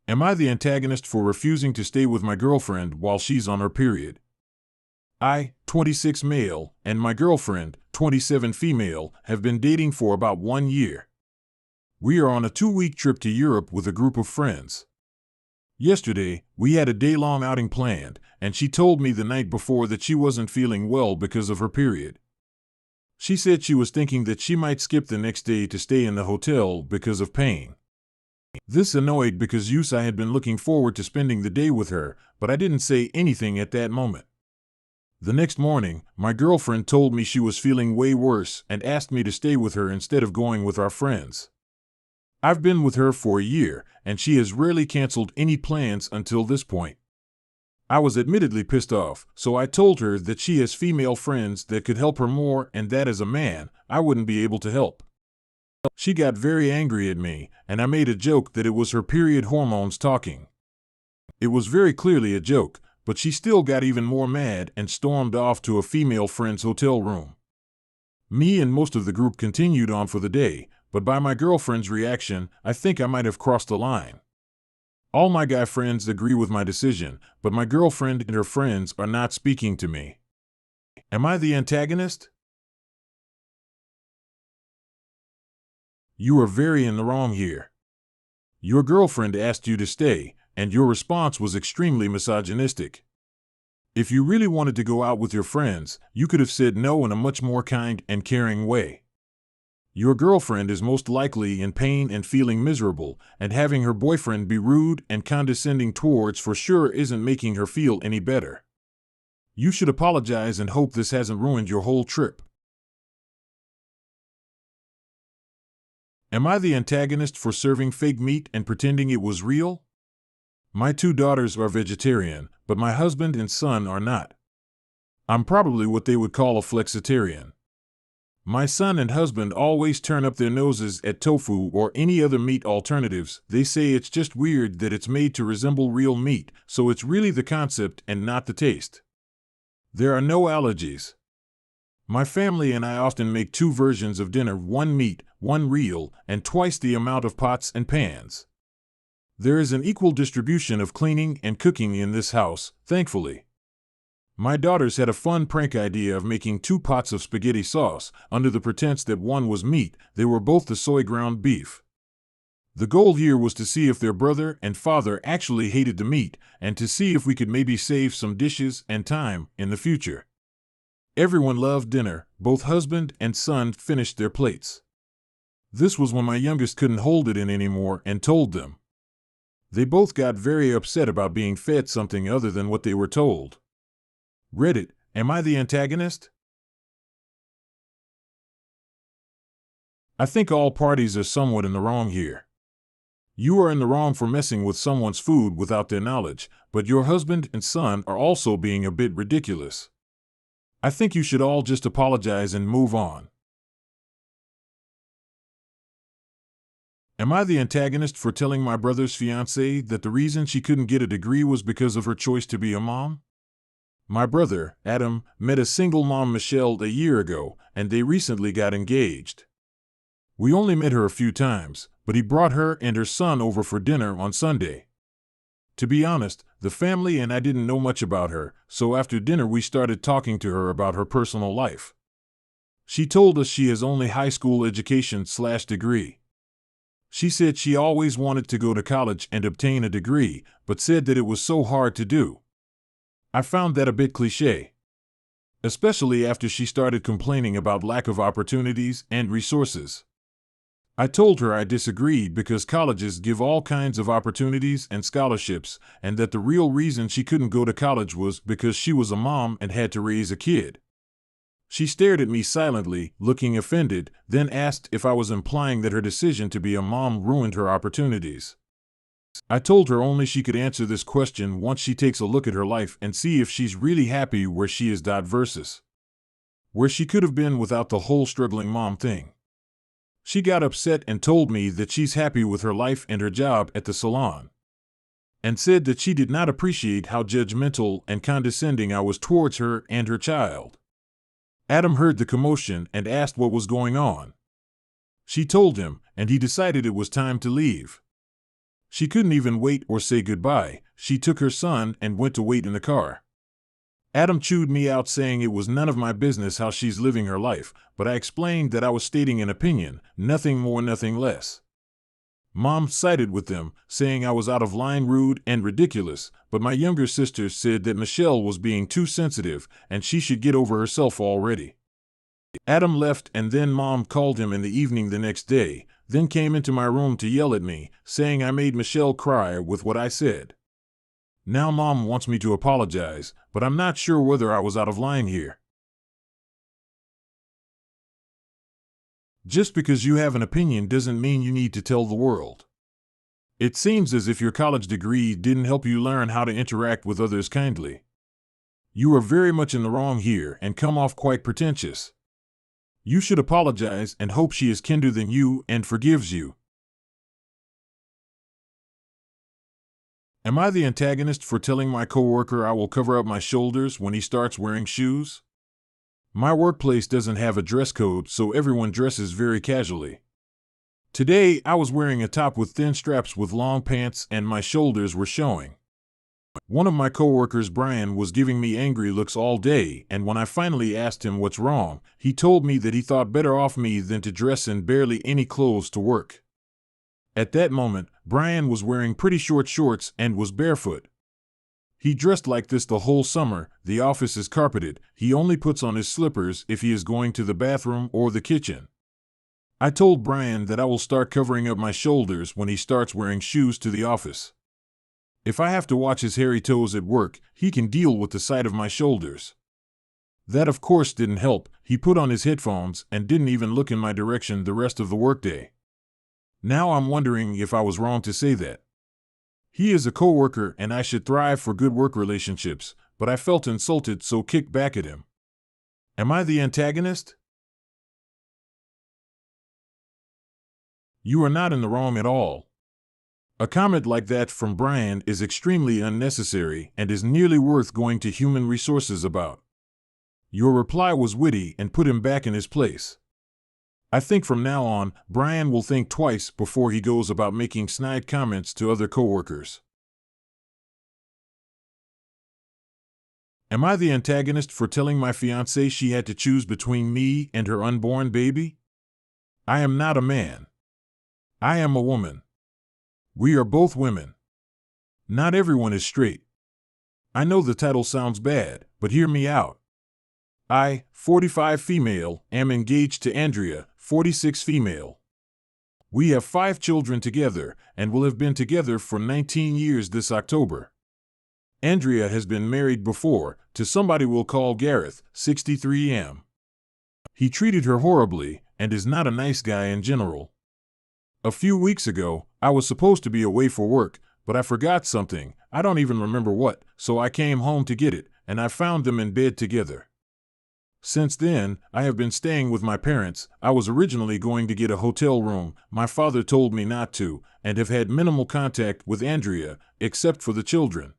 Am I the antagonist for refusing to stay with my girlfriend while she's on her period? I, 26 male, and my girlfriend, 27 female, have been dating for about 1 year. We are on a 2-week trip to Europe with a group of friends. Yesterday, we had a day-long outing planned, and she told me the night before that she wasn't feeling well because of her period. She said she was thinking that she might skip the next day to stay in the hotel because of pain. This annoyed because I had been looking forward to spending the day with her, but I didn't say anything at that moment. The next morning, my girlfriend told me she was feeling way worse and asked me to stay with her instead of going with our friends. I've been with her for a year, and she has rarely canceled any plans until this point. I was admittedly pissed off, so I told her that she has female friends that could help her more and that as a man, I wouldn't be able to help. She got very angry at me, and I made a joke that it was her period hormones talking. It was very clearly a joke, but she still got even more mad and stormed off to a female friend's hotel room. Me and most of the group continued on for the day, but by my girlfriend's reaction, I think I might have crossed the line. All my guy friends agree with my decision, but my girlfriend and her friends are not speaking to me. Am I the antagonist? You are very in the wrong here. Your girlfriend asked you to stay, and your response was extremely misogynistic. If you really wanted to go out with your friends, you could have said no in a much more kind and caring way. Your girlfriend is most likely in pain and feeling miserable, and having her boyfriend be rude and condescending towards for sure isn't making her feel any better. You should apologize and hope this hasn't ruined your whole trip. Am I the antagonist for serving fake meat and pretending it was real? My 2 daughters are vegetarian, but my husband and son are not. I'm probably what they would call a flexitarian. My son and husband always turn up their noses at tofu or any other meat alternatives. They say it's just weird that it's made to resemble real meat, so it's really the concept and not the taste. There are no allergies. My family and I often make 2 versions of dinner, 1 meat, 1 real, and twice the amount of pots and pans. There is an equal distribution of cleaning and cooking in this house, thankfully. My daughters had a fun prank idea of making 2 pots of spaghetti sauce, under the pretense that one was meat. They were both the soy ground beef. The goal here was to see if their brother and father actually hated the meat, and to see if we could maybe save some dishes and time in the future. Everyone loved dinner. Both husband and son finished their plates. This was when my youngest couldn't hold it in anymore and told them. They both got very upset about being fed something other than what they were told. Reddit, am I the antagonist? I think all parties are somewhat in the wrong here. You are in the wrong for messing with someone's food without their knowledge, but your husband and son are also being a bit ridiculous. I think you should all just apologize and move on. Am I the antagonist for telling my brother's fiancé that the reason she couldn't get a degree was because of her choice to be a mom? My brother, Adam, met a single mom, Michelle, a year ago, and they recently got engaged. We only met her a few times, but he brought her and her son over for dinner on Sunday. To be honest, the family and I didn't know much about her, so after dinner we started talking to her about her personal life. She told us she has only high school education/degree. She said she always wanted to go to college and obtain a degree, but said that it was so hard to do. I found that a bit cliché, especially after she started complaining about lack of opportunities and resources. I told her I disagreed because colleges give all kinds of opportunities and scholarships, and that the real reason she couldn't go to college was because she was a mom and had to raise a kid. She stared at me silently, looking offended, then asked if I was implying that her decision to be a mom ruined her opportunities. I told her only she could answer this question once she takes a look at her life and see if she's really happy where she is versus where she could have been without the whole struggling mom thing. She got upset and told me that she's happy with her life and her job at the salon, and said that she did not appreciate how judgmental and condescending I was towards her and her child. Adam heard the commotion and asked what was going on. She told him, and he decided it was time to leave. She couldn't even wait or say goodbye. She took her son and went to wait in the car. Adam chewed me out, saying it was none of my business how she's living her life, but I explained that I was stating an opinion, nothing more, nothing less. Mom sided with them, saying I was out of line, rude, and ridiculous, but my younger sister said that Michelle was being too sensitive and she should get over herself already. Adam left, and then Mom called him in the evening the next day, then came into my room to yell at me, saying I made Michelle cry with what I said. Now Mom wants me to apologize, but I'm not sure whether I was out of line here. Just because you have an opinion doesn't mean you need to tell the world. It seems as if your college degree didn't help you learn how to interact with others kindly. You are very much in the wrong here and come off quite pretentious. You should apologize and hope she is kinder than you and forgives you. Am I the antagonist for telling my coworker I will cover up my shoulders when he starts wearing shoes? My workplace doesn't have a dress code, so everyone dresses very casually. Today, I was wearing a top with thin straps with long pants and my shoulders were showing. One of my coworkers, Brian, was giving me angry looks all day, and when I finally asked him what's wrong, he told me that he thought better of me than to dress in barely any clothes to work. At that moment, Brian was wearing pretty short shorts and was barefoot. He dressed like this the whole summer. The office is carpeted. He only puts on his slippers if he is going to the bathroom or the kitchen. I told Brian that I will start covering up my shoulders when he starts wearing shoes to the office. If I have to watch his hairy toes at work, he can deal with the sight of my shoulders. That of course didn't help. He put on his headphones and didn't even look in my direction the rest of the workday. Now I'm wondering if I was wrong to say that. He is a coworker and I should thrive for good work relationships, but I felt insulted, so kicked back at him. Am I the antagonist? You are not in the wrong at all. A comment like that from Brian is extremely unnecessary and is nearly worth going to human resources about. Your reply was witty and put him back in his place. I think from now on, Brian will think twice before he goes about making snide comments to other coworkers. Am I the antagonist for telling my fiancé she had to choose between me and her unborn baby? I am not a man. I am a woman. We are both women. Not everyone is straight. I know the title sounds bad, but hear me out. I, 45 female, am engaged to Andrea, 46 female. We have 5 children together and will have been together for 19 years this October. Andrea has been married before to somebody we'll call Gareth, 63 am. He treated her horribly and is not a nice guy in general. A few weeks ago, I was supposed to be away for work, but I forgot something, I don't even remember what, so I came home to get it, and I found them in bed together. Since then, I have been staying with my parents. I was originally going to get a hotel room. My father told me not to, and have had minimal contact with Andrea, except for the children.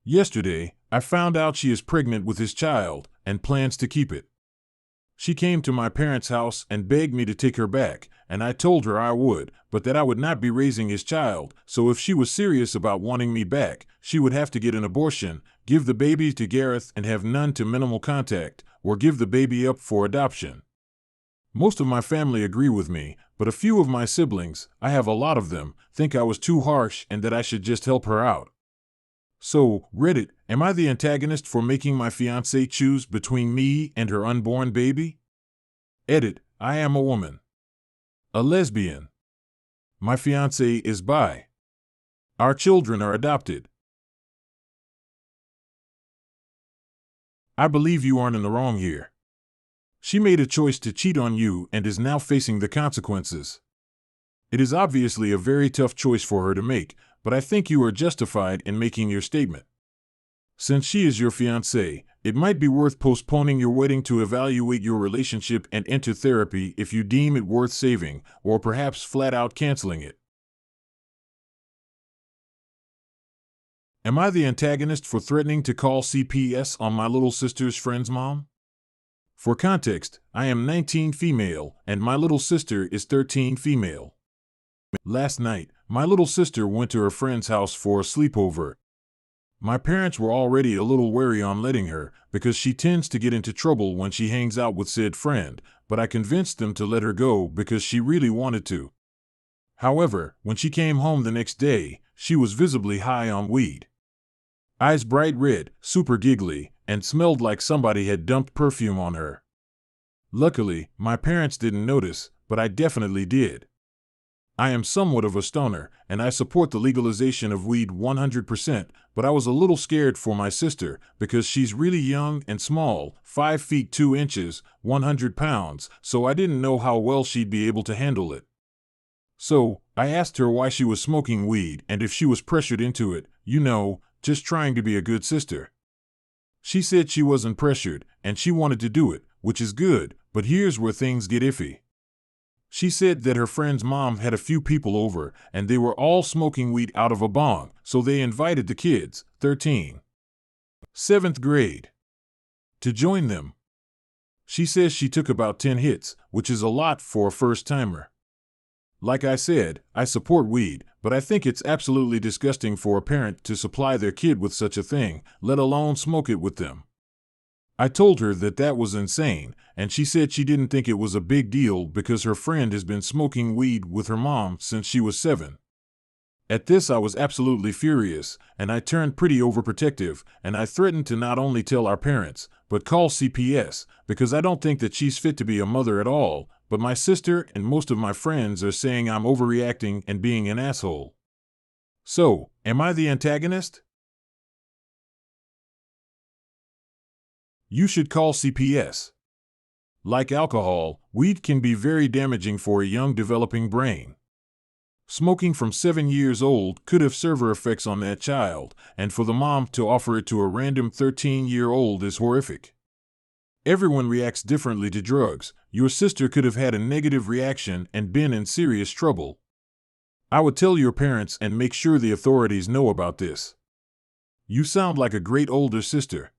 Yesterday, I found out she is pregnant with his child and plans to keep it. She came to my parents' house and begged me to take her back, and I told her I would, but that I would not be raising his child, so if she was serious about wanting me back, she would have to get an abortion, give the baby to Gareth and have none to minimal contact, or give the baby up for adoption. Most of my family agree with me, but a few of my siblings, I have a lot of them, think I was too harsh and that I should just help her out. So, Reddit, am I the antagonist for making my fiancé choose between me and her unborn baby? Edit, I am a woman. A lesbian. My fiancé is bi. Our children are adopted. I believe you aren't in the wrong here. She made a choice to cheat on you and is now facing the consequences. It is obviously a very tough choice for her to make, but I think you are justified in making your statement. Since she is your fiancé, it might be worth postponing your wedding to evaluate your relationship and enter therapy if you deem it worth saving, or perhaps flat out canceling it. Am I the antagonist for threatening to call CPS on my little sister's friend's mom? For context, I am 19 female and my little sister is 13 female. Last night, My little sister went to her friend's house for a sleepover. My parents were already a little wary on letting her because she tends to get into trouble when she hangs out with said friend, but I convinced them to let her go because she really wanted to. However, when she came home the next day, she was visibly high on weed. Eyes bright red, super giggly, and smelled like somebody had dumped perfume on her. Luckily, my parents didn't notice, but I definitely did. I am somewhat of a stoner, and I support the legalization of weed 100%, but I was a little scared for my sister because she's really young and small, 5 feet 2 inches, 100 pounds, so I didn't know how well she'd be able to handle it. So, I asked her why she was smoking weed and if she was pressured into it, just trying to be a good sister. She said she wasn't pressured, and she wanted to do it, which is good, but here's where things get iffy. She said that her friend's mom had a few people over, and they were all smoking weed out of a bong, so they invited the kids, 13, 7th grade, to join them. She says she took about 10 hits, which is a lot for a first-timer. Like I said, I support weed, but I think it's absolutely disgusting for a parent to supply their kid with such a thing, let alone smoke it with them. I told her that that was insane, and she said she didn't think it was a big deal because her friend has been smoking weed with her mom since she was 7. At this I was absolutely furious, and I turned pretty overprotective, and I threatened to not only tell our parents, but call CPS, because I don't think that she's fit to be a mother at all, but my sister and most of my friends are saying I'm overreacting and being an asshole. So, am I the antagonist? You should call CPS. Like alcohol, weed can be very damaging for a young developing brain. Smoking from 7 years old could have severe effects on that child, and for the mom to offer it to a random 13-year-old is horrific. Everyone reacts differently to drugs. Your sister could have had a negative reaction and been in serious trouble. I would tell your parents and make sure the authorities know about this. You sound like a great older sister.